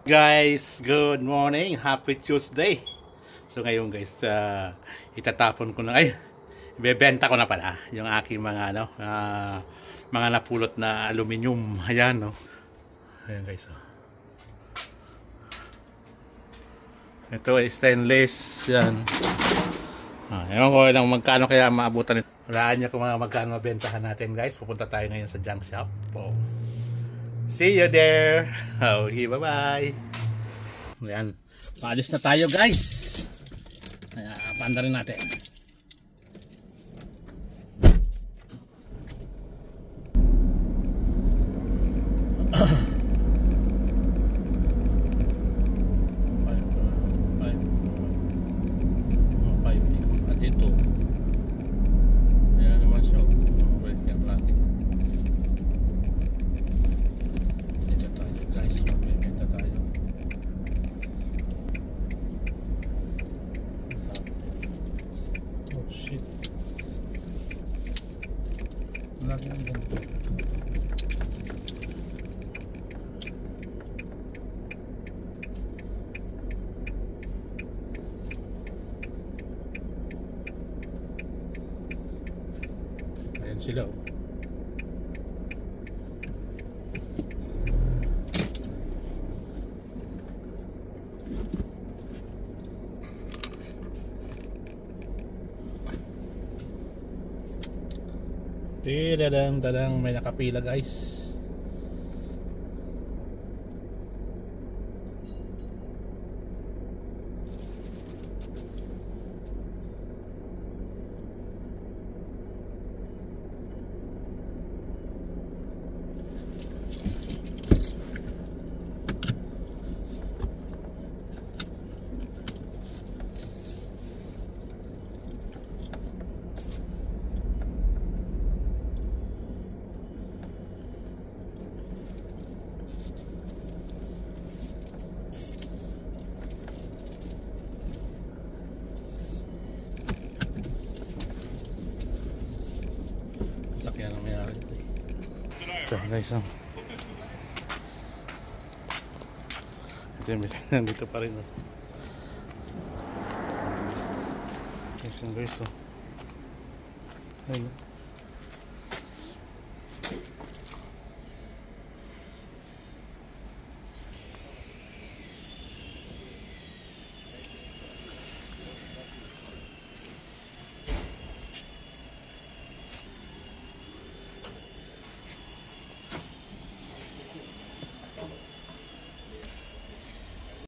Guys, good morning, happy Tuesday. So ngayon guys, itatapon ko na, ibebenta ko na pala yung aking mga mga napulot na aluminum. Ayan, no. Ayan guys, oh. Ito ay stainless yan. Ewan ko lang magkano kaya maabutan ito. Walaan niya kung magkano mabentahan natin guys. Pupunta tayo ngayon sa junk shop. See you there. Okay, bye-bye. Ayan. Paalis na tayo guys. Ayan, paanda rin natin. Dito. Ayan naman siya. Dito tayo guys. Magbibenta tayo. Oh shit. Lagi ang ganito. Ayan sila, oh. Tidadang may nakapila guys. Sakyan ang mayari. Ito guys, oh. Ito yung nandito pa rin, oh. Guys, oh. Ayun, oh.